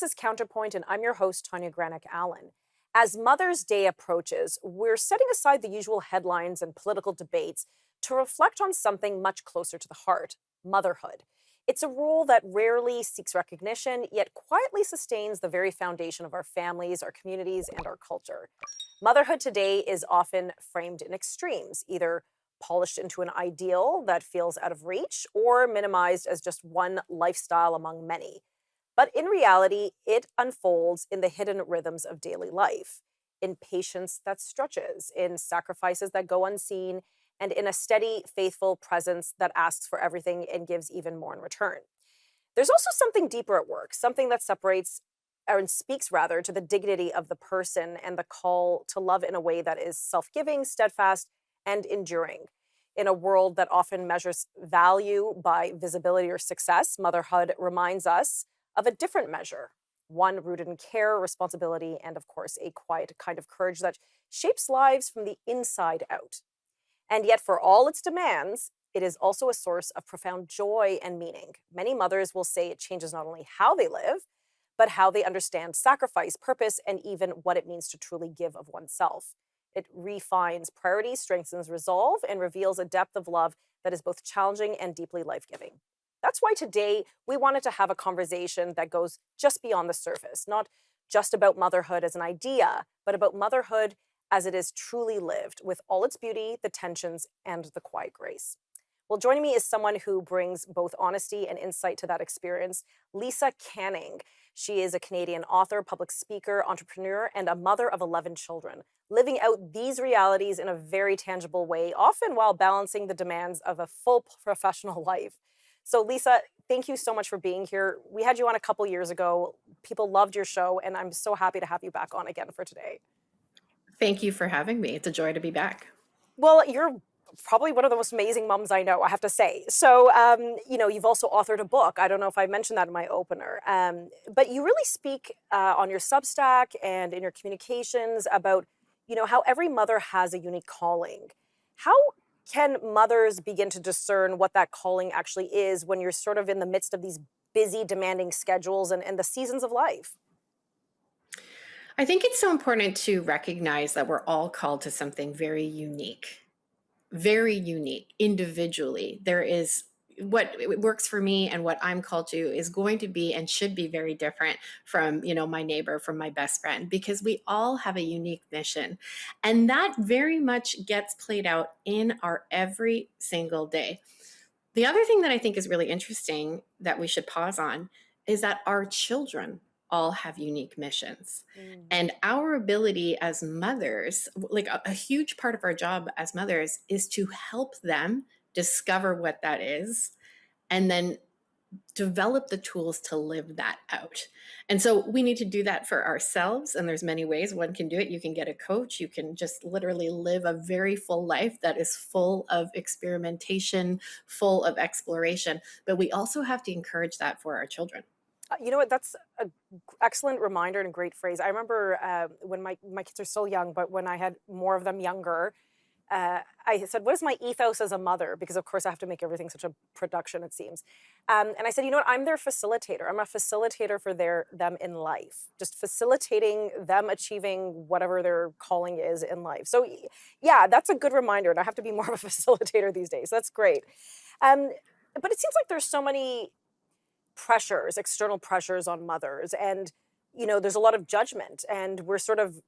This is CounterPoint, and I'm your host, Tanya Granic Allen. As Mother's Day approaches, we're setting aside the usual headlines and political debates to reflect on something much closer to the heart: motherhood. It's a role that rarely seeks recognition, yet quietly sustains the very foundation of our families, our communities, and our culture. Motherhood today is often framed in extremes, either polished into an ideal that feels out of reach or minimized as just one lifestyle among many. But in reality, it unfolds in the hidden rhythms of daily life, in patience that stretches, in sacrifices that go unseen, and in a steady, faithful presence that asks for everything and gives even more in return. There's also something deeper at work, something that separates or speaks rather to the dignity of the person and the call to love in a way that is self-giving, steadfast, and enduring. In a world that often measures value by visibility or success, motherhood reminds us of a different measure, one rooted in care, responsibility, and of course, a quiet kind of courage that shapes lives from the inside out. And yet, for all its demands, it is also a source of profound joy and meaning. Many mothers will say it changes not only how they live, but how they understand sacrifice, purpose, and even what it means to truly give of oneself. It refines priorities, strengthens resolve, and reveals a depth of love that is both challenging and deeply life giving. That's why today we wanted to have a conversation that goes just beyond the surface, not just about motherhood as an idea, but about motherhood as it is truly lived, with all its beauty, the tensions, and the quiet grace. Well, joining me is someone who brings both honesty and insight to that experience, Lisa Canning. She is a Canadian author, public speaker, entrepreneur, and a mother of 11 children, living out these realities in a very tangible way, often while balancing the demands of a full professional life. So, Lisa, thank you so much for being here. We had you on a couple years ago. People loved your show, and I'm so happy to have you back on again for today. Thank you for having me. It's a joy to be back. Well, you're probably one of the most amazing moms I know, I have to say. So, you've also authored a book. I don't know if I mentioned that in my opener, but you really speak on your Substack and in your communications about, how every mother has a unique calling. How can mothers begin to discern what that calling actually is when you're sort of in the midst of these busy, demanding schedules and the seasons of life? I think it's so important to recognize that we're all called to something very unique individually. There is what works for me and what I'm called to is going to be and should be very different from, my neighbor, from my best friend, because we all have a unique mission. And that very much gets played out in our every single day. The other thing that I think is really interesting that we should pause on is that our children all have unique missions. Mm. And our ability as mothers, like a huge part of our job as mothers, is to help them discover what that is and then develop the tools to live that out. And so we need to do that for ourselves. And there's many ways one can do it. You can get a coach. You can just literally live a very full life that is full of experimentation, full of exploration. But we also have to encourage that for our children. You know what? That's an excellent reminder and a great phrase. I remember when my kids are still young, but when I had more of them younger, I said, "What is my ethos as a mother?" Because of course I have to make everything such a production, it seems. And I said, "You know what? I'm their facilitator. I'm a facilitator for them in life, just facilitating them achieving whatever their calling is in life." So, yeah, that's a good reminder, and I have to be more of a facilitator these days. That's great. Um, but it seems like there's so many pressures, external pressures on mothers. And, there's a lot of judgment, and we're sort of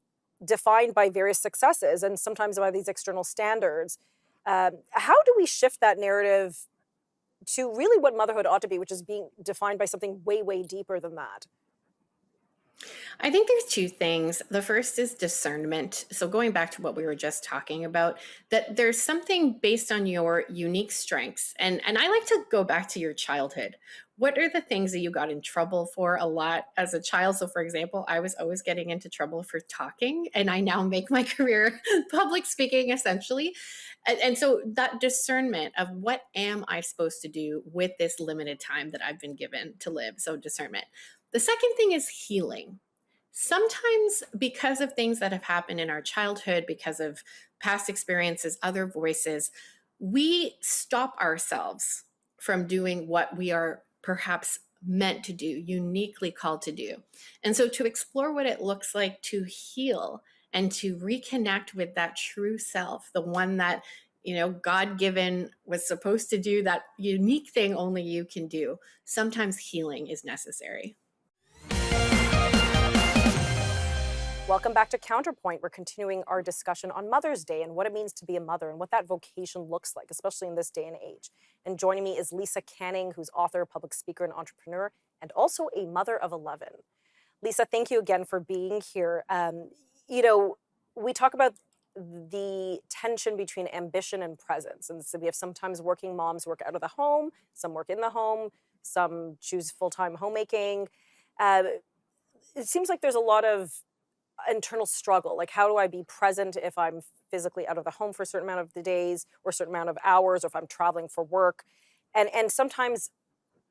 defined by various successes and sometimes by these external standards. How do we shift that narrative to really what motherhood ought to be, which is being defined by something way, way deeper than that? I think there's two things. The first is discernment. So going back to what we were just talking about, that there's something based on your unique strengths. And I like to go back to your childhood. What are the things that you got in trouble for a lot as a child? So for example, I was always getting into trouble for talking, and I now make my career public speaking essentially. And so that discernment of what am I supposed to do with this limited time that I've been given to live? So discernment. The second thing is healing. Sometimes, because of things that have happened in our childhood, because of past experiences, other voices, we stop ourselves from doing what we are perhaps meant to do, uniquely called to do. And so to explore what it looks like to heal and to reconnect with that true self, the one that, God given was supposed to do that unique thing only you can do. Sometimes healing is necessary. Welcome back to CounterPoint. We're continuing our discussion on Mother's Day and what it means to be a mother and what that vocation looks like, especially in this day and age. And joining me is Lisa Canning, who's author, public speaker, and entrepreneur, and also a mother of 11. Lisa, thank you again for being here. We talk about the tension between ambition and presence. And so we have sometimes working moms work out of the home, some work in the home, some choose full-time homemaking. Uh, it seems like there's a lot of internal struggle. Like, how do I be present if I'm physically out of the home for a certain amount of the days or a certain amount of hours, or if I'm traveling for work? And sometimes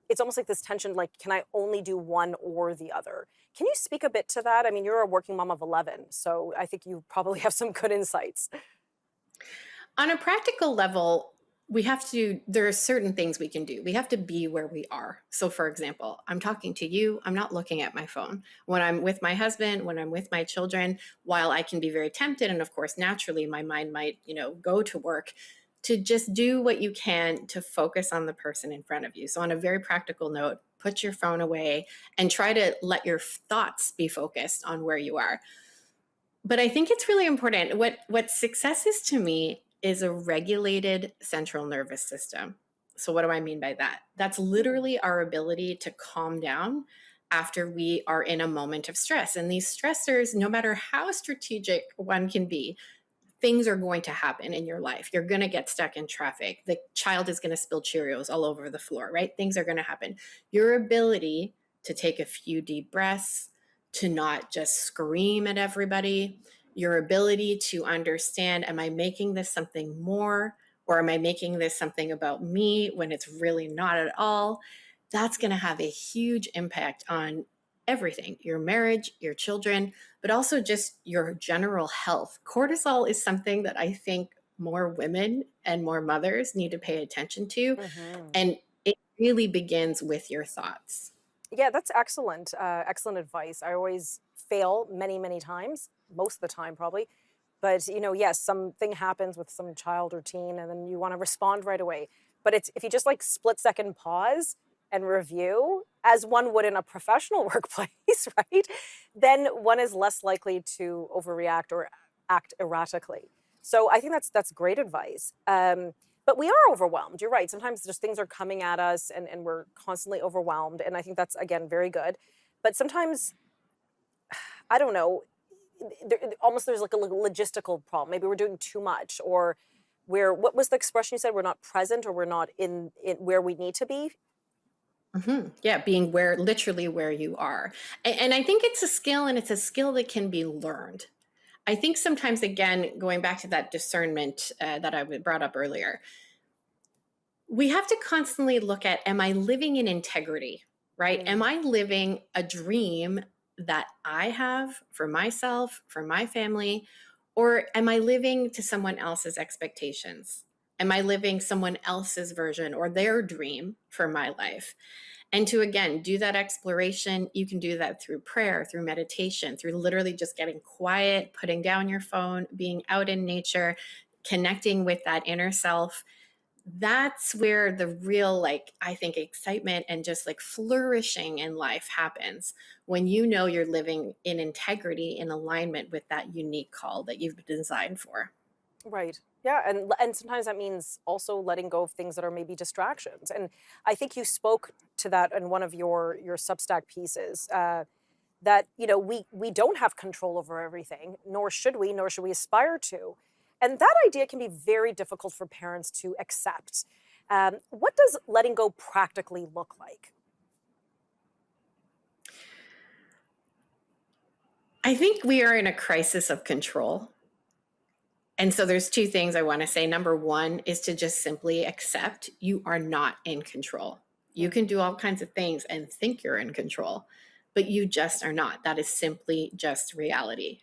it's almost like this tension, like, can I only do one or the other? Can you speak a bit to that? I mean, you're a working mom of 11, so I think you probably have some good insights. On a practical level, there are certain things we can do. We have to be where we are. So, for example, I'm talking to you, I'm not looking at my phone. When I'm with my husband, when I'm with my children, while I can be very tempted, and of course, naturally, my mind might, go to work, to just do what you can to focus on the person in front of you. So, on a very practical note, put your phone away and try to let your thoughts be focused on where you are. But I think it's really important. What success is to me is a regulated central nervous system. So what do I mean by that? That's literally our ability to calm down after we are in a moment of stress. And these stressors, no matter how strategic one can be, things are going to happen in your life. You're going to get stuck in traffic. The child is going to spill Cheerios all over the floor, right? Things are going to happen. Your ability to take a few deep breaths, to not just scream at everybody, your ability to understand, am I making this something more, or am I making this something about me when it's really not at all? That's going to have a huge impact on everything, your marriage, your children, but also just your general health. Cortisol is something that I think more women and more mothers need to pay attention to. Hmm. And it really begins with your thoughts. Yeah, that's excellent. Excellent advice. I always fail many, many times, most of the time probably. But yes, something happens with some child or teen, and then you want to respond right away. But it's if you just like split second pause and review, as one would in a professional workplace, right? Then one is less likely to overreact or act erratically. So I think that's great advice. But we are overwhelmed. You're right. Sometimes just things are coming at us and we're constantly overwhelmed. And I think that's, again, very good. But sometimes, I don't know, almost there's like a logistical problem. Maybe we're doing too much, or what was the expression you said? We're not present, or we're not in where we need to be. Yeah, being literally where you are. And I think it's a skill, and it's a skill that can be learned. I think sometimes, again, going back to that discernment that I brought up earlier, we have to constantly look at, am I living in integrity, right? Am I living a dream that I have for myself, for my family, or am I living to someone else's expectations? Am I living someone else's version or their dream for my life? And to, again, do that exploration, you can do that through prayer, through meditation, through literally just getting quiet, putting down your phone, being out in nature, connecting with that inner self. That's where the real, I think, excitement and just like flourishing in life happens, when you know you're living in integrity, in alignment with that unique call that you've been designed for. Right. Yeah, and sometimes that means also letting go of things that are maybe distractions. And I think you spoke to that in one of your Substack pieces. That we don't have control over everything, nor should we aspire to. And that idea can be very difficult for parents to accept. What does letting go practically look like? I think we are in a crisis of control. And so there's two things I want to say. Number one is to just simply accept you are not in control. You can do all kinds of things and think you're in control, but you just are not. That is simply just reality.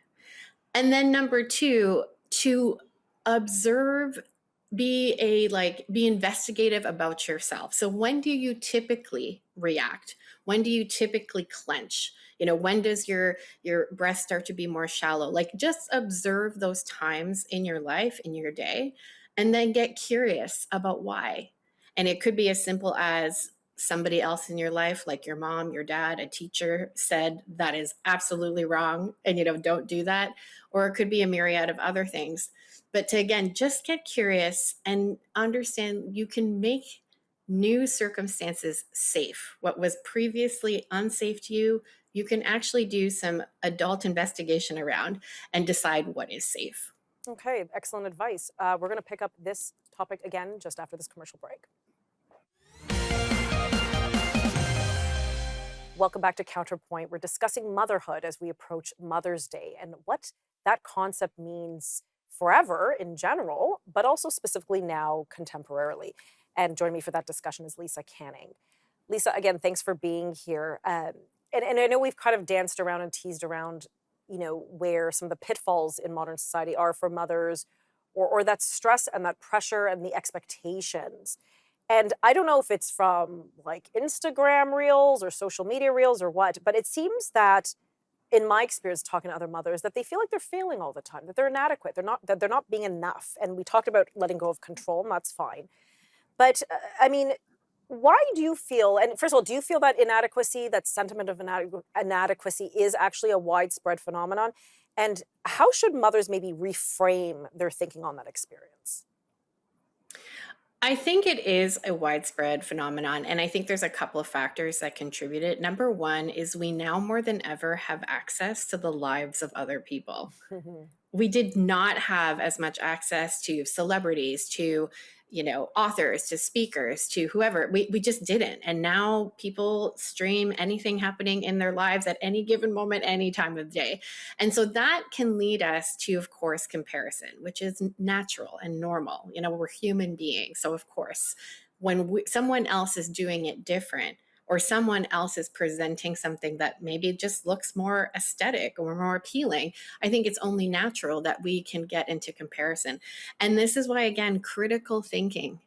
And then number two, to observe be investigative about yourself. So when do you typically react? When do you typically clench? When does your breath start to be more shallow? Like, just observe those times in your life, in your day, and then get curious about why. And it could be as simple as somebody else in your life, like your mom, your dad, a teacher, said that is absolutely wrong, and don't do that. Or it could be a myriad of other things. But to, again, just get curious and understand you can make new circumstances safe. What was previously unsafe to you, you can actually do some adult investigation around and decide what is safe. Okay, excellent advice. We're going to pick up this topic again just after this commercial break. Welcome back to CounterPoint. We're discussing motherhood as we approach Mother's Day and what that concept means forever in general, but also specifically now contemporarily. And joining me for that discussion is Lisa Canning. Lisa, again, thanks for being here. And I know we've kind of danced around and teased around, where some of the pitfalls in modern society are for mothers, or that stress and that pressure and the expectations. And I don't know if it's from like Instagram reels or social media reels or what, but it seems that in my experience talking to other mothers that they feel like they're failing all the time, that they're inadequate, that they're not being enough. And we talked about letting go of control, and that's fine. But I mean, why do you feel, and first of all, do you feel that inadequacy, that sentiment of inadequacy is actually a widespread phenomenon? And how should mothers maybe reframe their thinking on that experience? I think it is a widespread phenomenon, and I think there's a couple of factors that contribute it. Number one is we now more than ever have access to the lives of other people. We did not have as much access to celebrities, to authors, to speakers, to whoever. We just didn't. And now people stream anything happening in their lives at any given moment, any time of day. And so that can lead us to, of course, comparison, which is natural and normal. We're human beings, so of course when someone else is doing it different, or someone else is presenting something that maybe just looks more aesthetic or more appealing, I think it's only natural that we can get into comparison. And this is why, again, critical thinking,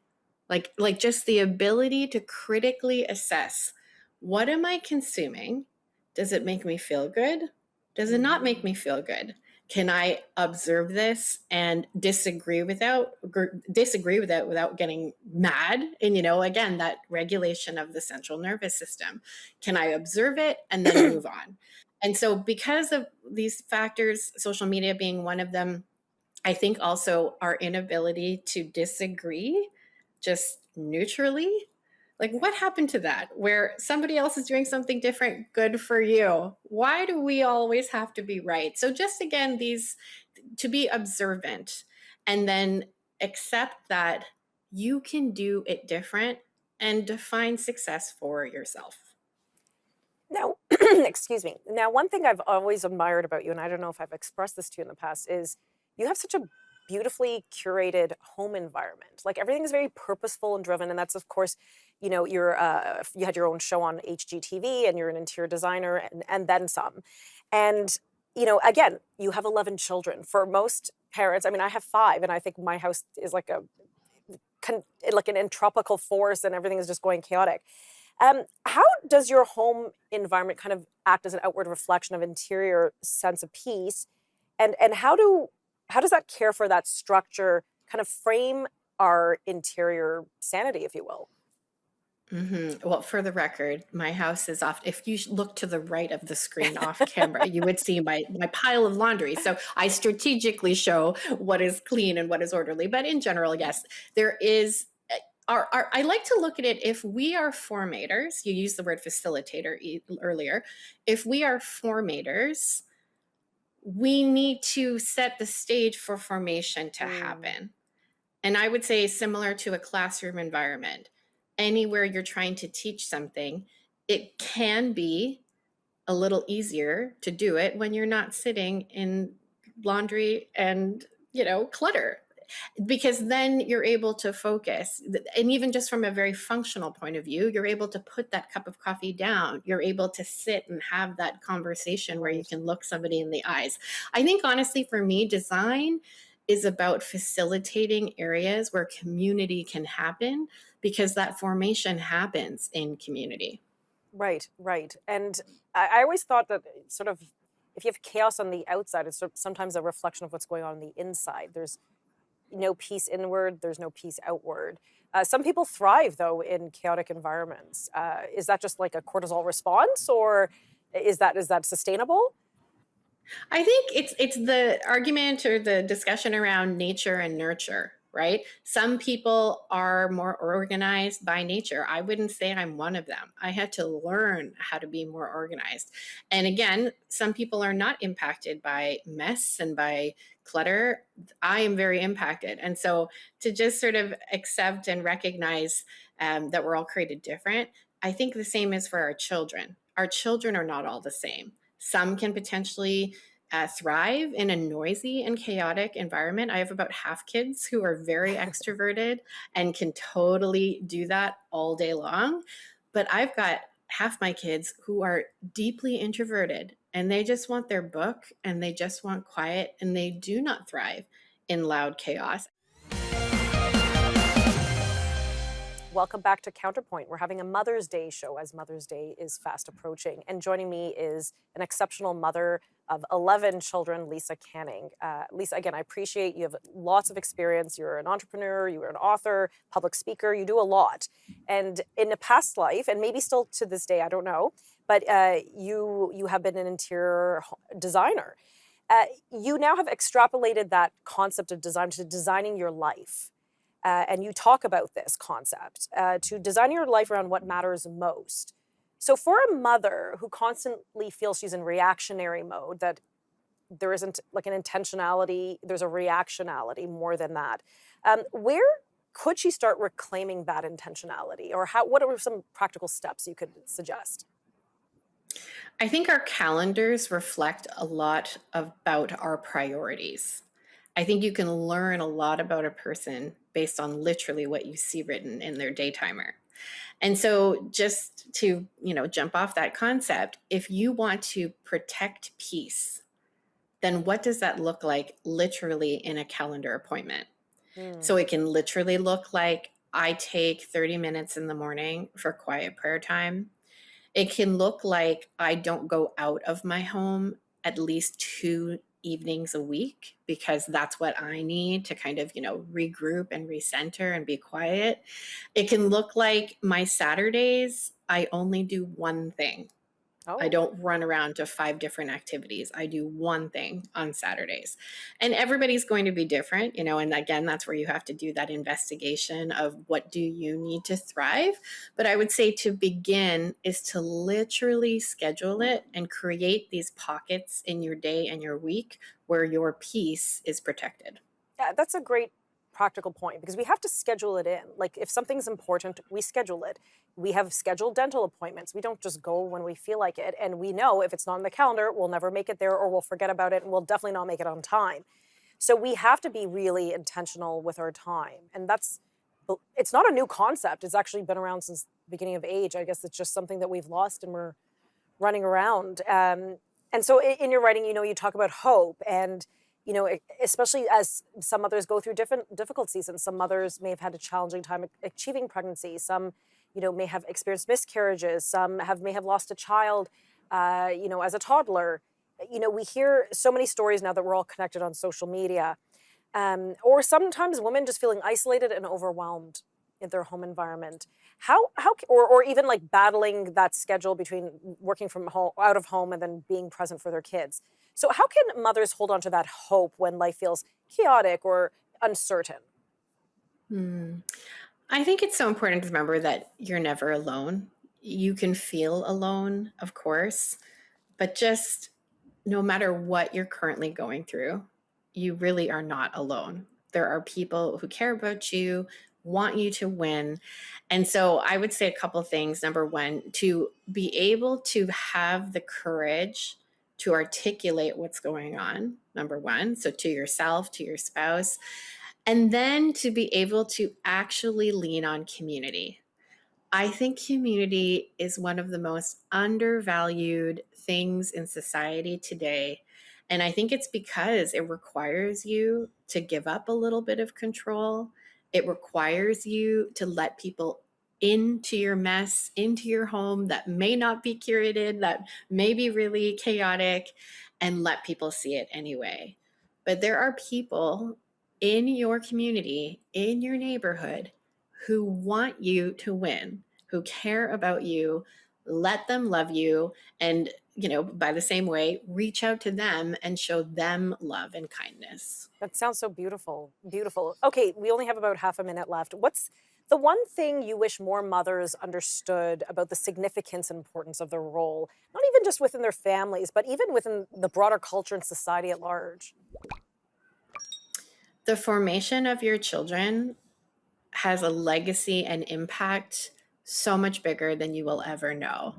like just the ability to critically assess, what am I consuming? Does it make me feel good? Does it not make me feel good? Can I observe this and disagree with it without getting mad? And again, that regulation of the central nervous system. Can I observe it and then move on? And so, because of these factors, social media being one of them, I think also our inability to disagree just neutrally. Like, what happened to that? Where somebody else is doing something different, good for you. Why do we always have to be right? So, just again, these to be observant and then accept that you can do it different and define success for yourself. Now, excuse me. Now, one thing I've always admired about you, and I don't know if I've expressed this to you in the past, is you have such a beautifully curated home environment. Like everything is very purposeful and driven, and that's of course, you had your own show on HGTV, and you're an interior designer, and then some. And again, you have 11 children. For most parents, I mean, I have 5, and I think my house is like like an entropical force, and everything is just going chaotic. How does your home environment kind of act as an outward reflection of interior sense of peace? And how does that care for that structure kind of frame our interior sanity, if you will? Well, for the record, my house is off. If you look to the right of the screen off camera, you would see my pile of laundry. So I strategically show what is clean and what is orderly. But in general, yes, there is. I like to look at it, if we are formators, you used the word facilitator earlier. If we are formators, we need to set the stage for formation to happen. And I would say, similar to a classroom environment, anywhere you're trying to teach something, it can be a little easier to do it when you're not sitting in laundry and, clutter, because then you're able to focus. And even just from a very functional point of view, you're able to put that cup of coffee down. You're able to sit and have that conversation where you can look somebody in the eyes. I think honestly, for me, design is about facilitating areas where community can happen, because that formation happens in community. Right, right. And I always thought that sort of if you have chaos on the outside, it's sometimes a reflection of what's going on the inside. There's no peace inward, there's no peace outward. Some people thrive though in chaotic environments. Is that just like a cortisol response, or is that sustainable? I think it's the argument or the discussion around nature and nurture, right? Some people are more organized by nature. I wouldn't say I'm one of them. I had to learn how to be more organized. And again, some people are not impacted by mess and by clutter. I am very impacted. And so to just sort of accept and recognize that we're all created different, I think the same is for our children. Our children are not all the same. Some can potentially thrive in a noisy and chaotic environment. I have about half kids who are very extroverted and can totally do that all day long. But I've got half my kids who are deeply introverted and they just want their book and they just want quiet and they do not thrive in loud chaos. Welcome back to Counterpoint. We're having a Mother's Day show as Mother's Day is fast approaching. And joining me is an exceptional mother of 11 children, Lisa Canning. Lisa, again, I appreciate you have lots of experience. You're an entrepreneur, you were an author, public speaker, you do a lot. And in a past life, and maybe still to this day, I don't know, but you have been an interior designer. You now have extrapolated that concept of design to designing your life. And you talk about this concept to design your life around what matters most. So, for a mother who constantly feels she's in reactionary mode, that there isn't like an intentionality, there's a reactionality more than that. Where could she start reclaiming that intentionality, or how? What are some practical steps you could suggest? I think our calendars reflect a lot about our priorities. I think you can learn a lot about a person based on literally what you see written in their daytimer. And so just to, jump off that concept, if you want to protect peace, then what does that look like literally in a calendar appointment? So Mm. it can literally look like I take 30 minutes in the morning for quiet prayer time. It can look like I don't go out of my home at least 2 evenings a week, because that's what I need to kind of, regroup and recenter and be quiet. It can look like my Saturdays, I only do one thing. I Oh, don't run around to 5 different activities. I do one thing on Saturdays. And everybody's going to be different, and again, that's where you have to do that investigation of what do you need to thrive. But I would say to begin is to literally schedule it and create these pockets in your day and your week where your peace is protected. yeah, that's a great practical point because we have to schedule it in. Like if something's important, we schedule it. We have scheduled dental appointments. We don't just go when we feel like it. And we know if it's not on the calendar, we'll never make it there or we'll forget about it and we'll definitely not make it on time. So we have to be really intentional with our time. And it's not a new concept. It's actually been around since the beginning of age. I guess it's just something that we've lost and we're running around. And so in your writing, you talk about hope and, especially as some mothers go through different difficult seasons. Some mothers may have had a challenging time achieving pregnancy. Some, may have experienced miscarriages. Some may have lost a child, as a toddler. We hear so many stories now that we're all connected on social media. Or sometimes women just feeling isolated and overwhelmed in their home environment. Or even like battling that schedule between working from home, out of home, and then being present for their kids. So, how can mothers hold on to that hope when life feels chaotic or uncertain? Hmm. I think it's so important to remember that you're never alone. You can feel alone, of course, but just no matter what you're currently going through, you really are not alone. There are people who care about you, want you to win. And so I would say a couple things. Number one, to be able to have the courage to articulate what's going on, number one. So to yourself, to your spouse, and then to be able to actually lean on community. I think community is one of the most undervalued things in society today. And I think it's because it requires you to give up a little bit of control. It requires you to let people into your mess, into your home that may not be curated, that may be really chaotic, and let people see it anyway. But there are people in your community, in your neighborhood, who want you to win, who care about you. Let them love you. And, by the same way, reach out to them and show them love and kindness. That sounds so beautiful. Beautiful. Okay, we only have about half a minute left. What's the one thing you wish more mothers understood about the significance and importance of their role, not even just within their families, but even within the broader culture and society at large? The formation of your children has a legacy and impact so much bigger than you will ever know.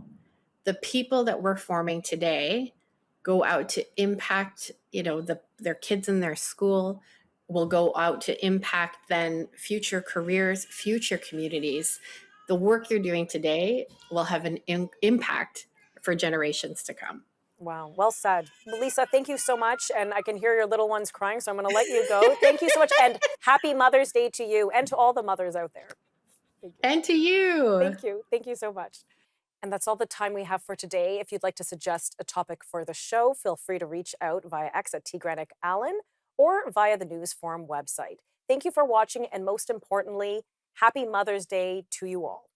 The people that we're forming today go out to impact, their kids in their school, will go out to impact then future careers, future communities. The work you're doing today will have an impact for generations to come. Wow, well said. Well, Lisa, thank you so much. And I can hear your little ones crying, so I'm going to let you go. Thank you so much. And happy Mother's Day to you and to all the mothers out there. Thank you. And to you. Thank you. Thank you so much. And that's all the time we have for today. If you'd like to suggest a topic for the show, feel free to reach out via X at Granic Allen or via the News Forum website. Thank you for watching. And most importantly, happy Mother's Day to you all.